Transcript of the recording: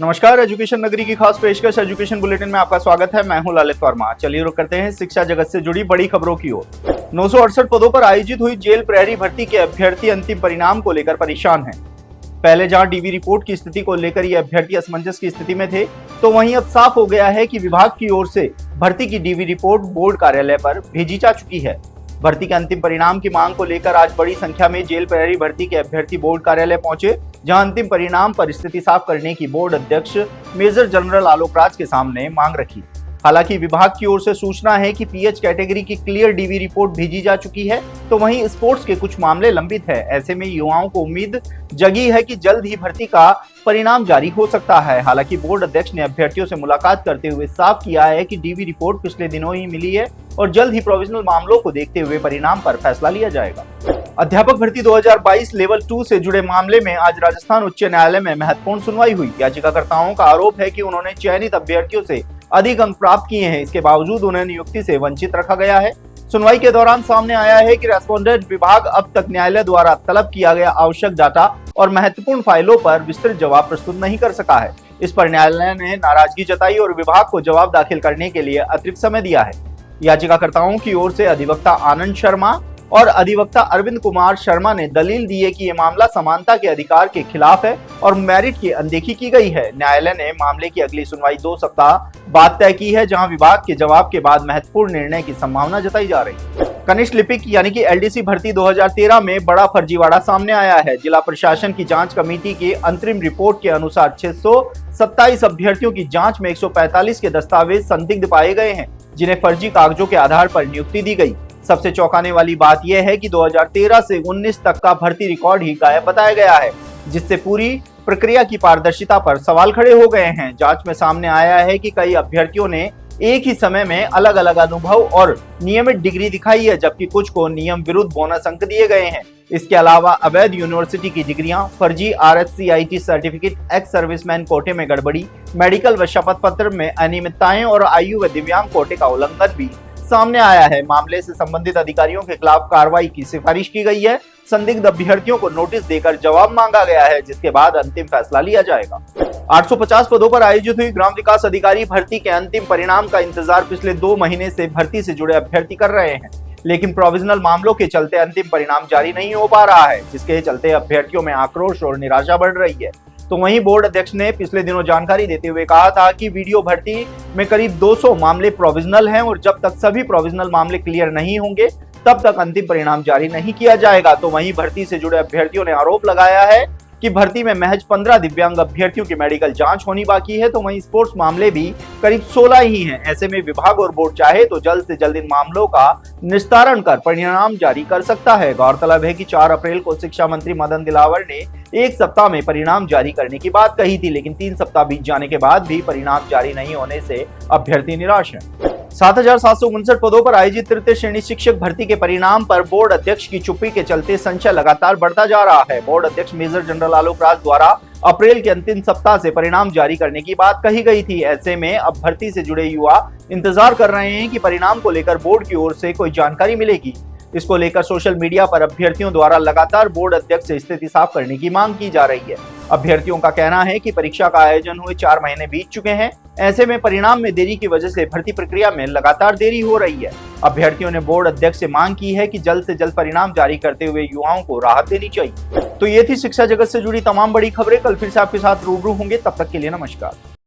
नमस्कार, एजुकेशन नगरी की खास पेशकश एजुकेशन बुलेटिन में आपका स्वागत है। मैं हूं ललित वर्मा। चलिए रुक करते हैं शिक्षा जगत से जुड़ी बड़ी खबरों की ओर। 968 पदों पर आयोजित हुई जेल प्रहरी भर्ती के अभ्यर्थी अंतिम परिणाम को लेकर परेशान हैं। पहले जहां डीवी रिपोर्ट की स्थिति को लेकर ये अभ्यर्थी असमंजस की स्थिति में थे, तो वहीं अब साफ हो गया है कि विभाग की ओर से भर्ती की डीवी रिपोर्ट बोर्ड कार्यालय पर भेजी जा चुकी है। भर्ती के अंतिम परिणाम की मांग को लेकर आज बड़ी संख्या में जेल प्रहरी भर्ती के अभ्यर्थी बोर्ड कार्यालय पहुंचे, जहां अंतिम परिणाम पर स्थिति साफ करने की बोर्ड अध्यक्ष मेजर जनरल आलोक राज के सामने मांग रखी। हालांकि विभाग की ओर से सूचना है कि पीएच कैटेगरी की क्लियर डीवी रिपोर्ट भेजी जा चुकी है, तो वहीं स्पोर्ट्स के कुछ मामले लंबित है। ऐसे में युवाओं को उम्मीद जगी है कि जल्द ही भर्ती का परिणाम जारी हो सकता है। हालांकि बोर्ड अध्यक्ष ने अभ्यर्थियों से मुलाकात करते हुए साफ किया है कि डीवी रिपोर्ट पिछले दिनों ही मिली है और जल्द ही प्रोविजनल मामलों को देखते हुए परिणाम पर फैसला लिया जाएगा। अध्यापक भर्ती 2022 लेवल 2 से जुड़े मामले में आज राजस्थान उच्च न्यायालय में महत्वपूर्ण सुनवाई हुई। याचिकाकर्ताओं का आरोप है कि उन्होंने चयनित अभ्यर्थियों से अधिक अंक प्राप्त किए हैं, इसके बावजूद उन्हें नियुक्ति से वंचित रखा गया है। सुनवाई के दौरान सामने आया है कि रेस्पोंडेंट विभाग अब तक न्यायालय द्वारा तलब किया गया आवश्यक डाटा और महत्वपूर्ण फाइलों पर विस्तृत जवाब प्रस्तुत नहीं कर सका है। इस पर न्यायालय ने नाराजगी जताई और विभाग को जवाब दाखिल करने के लिए अतिरिक्त समय दिया है। याचिकाकर्ताओं की ओर से अधिवक्ता आनंद शर्मा और अधिवक्ता अरविंद कुमार शर्मा ने दलील दी है कि ये मामला समानता के अधिकार के खिलाफ है और मेरिट की अनदेखी की गई है। न्यायालय ने मामले की अगली सुनवाई 2 सप्ताह बाद तय की है, जहां विभाग के जवाब के बाद महत्वपूर्ण निर्णय की संभावना जताई जा रही है। कनिष्ठ लिपिक यानी कि एलडीसी भर्ती 2013 में बड़ा फर्जीवाड़ा सामने आया है। जिला प्रशासन की जांच कमेटी की अंतरिम रिपोर्ट के अनुसार 627 अभ्यर्थियों की जांच में 145 के दस्तावेज संदिग्ध पाए गए हैं, जिन्हें फर्जी कागजों के आधार पर नियुक्ति दी गई। सबसे चौंकाने वाली बात यह है कि 2013 से 19 तक का भर्ती रिकॉर्ड ही गायब बताया गया है, जिससे पूरी प्रक्रिया की पारदर्शिता पर सवाल खड़े हो गए हैं। जांच में सामने आया है कि कई अभ्यर्थियों ने एक ही समय में अलग अलग अनुभव और नियमित डिग्री दिखाई है, जबकि कुछ को नियम विरुद्ध बोनस अंक दिए गए हैं। इसके अलावा अवैध यूनिवर्सिटी की डिग्रियां, फर्जी RSCIT सर्टिफिकेट, एक्स सर्विसमैन कोटे में गड़बड़ी, मेडिकल व शपथ पत्र में अनियमितताएं और आयु व दिव्यांग कोटे का उल्लंघन भी सामने आया है। मामले से संबंधित अधिकारियों के खिलाफ कार्रवाई की सिफारिश की गई है। संदिग्ध अभ्यर्थियों को नोटिस देकर जवाब मांगा गया है, जिसके बाद अंतिम फैसला लिया जाएगा। 850 पदों पर आयोजित हुई ग्राम विकास अधिकारी भर्ती के अंतिम परिणाम का इंतजार पिछले 2 महीने से भर्ती से जुड़े अभ्यर्थी कर रहे हैं, लेकिन प्रोविजनल मामलों के चलते अंतिम परिणाम जारी नहीं हो पा रहा है, जिसके चलते अभ्यर्थियों में आक्रोश और निराशा बढ़ रही है। तो वहीं बोर्ड अध्यक्ष ने पिछले दिनों जानकारी देते हुए कहा था कि वीडियो भर्ती में करीब 200 मामले प्रोविजनल हैं और जब तक सभी प्रोविजनल मामले क्लियर नहीं होंगे तब तक अंतिम परिणाम जारी नहीं किया जाएगा। तो वहीं भर्ती से जुड़े अभ्यर्थियों ने आरोप लगाया है कि भर्ती में महज 15 दिव्यांग अभ्यर्थियों की मेडिकल जांच होनी बाकी है, तो वहीं स्पोर्ट्स मामले भी करीब 16 ही हैं। ऐसे में विभाग और बोर्ड चाहे तो जल्द से जल्द इन मामलों का निस्तारण कर परिणाम जारी कर सकता है। गौरतलब है कि 4 अप्रैल को शिक्षा मंत्री मदन दिलावर ने 1 सप्ताह में परिणाम जारी करने की बात कही थी, लेकिन 3 सप्ताह बीत जाने के बाद भी परिणाम जारी नहीं होने से अभ्यर्थी निराश हैं। 7,759 पदों पर आयोजित तृतीय श्रेणी शिक्षक भर्ती के परिणाम पर बोर्ड अध्यक्ष की चुप्पी के चलते संशय लगातार बढ़ता जा रहा है। बोर्ड अध्यक्ष मेजर जनरल आलोक राज द्वारा अप्रैल के अंतिम सप्ताह से परिणाम जारी करने की बात कही गई थी। ऐसे में अब भर्ती से जुड़े युवा इंतजार कर रहे हैं कि परिणाम को लेकर बोर्ड की ओर से कोई जानकारी मिलेगी। इसको लेकर सोशल मीडिया पर अभ्यर्थियों द्वारा लगातार बोर्ड अध्यक्ष से स्थिति साफ करने की मांग की जा रही है। अभ्यर्थियों का कहना है कि परीक्षा का आयोजन हुए 4 महीने बीत चुके हैं। ऐसे में परिणाम में देरी की वजह से भर्ती प्रक्रिया में लगातार देरी हो रही है। अभ्यर्थियों ने बोर्ड अध्यक्ष से मांग की है कि जल्द से जल्द परिणाम जारी करते हुए युवाओं को राहत देनी चाहिए। तो ये थी शिक्षा जगत से जुड़ी तमाम बड़ी खबरें। कल फिर से आपके साथ रूबरू होंगे, तब तक के लिए नमस्कार।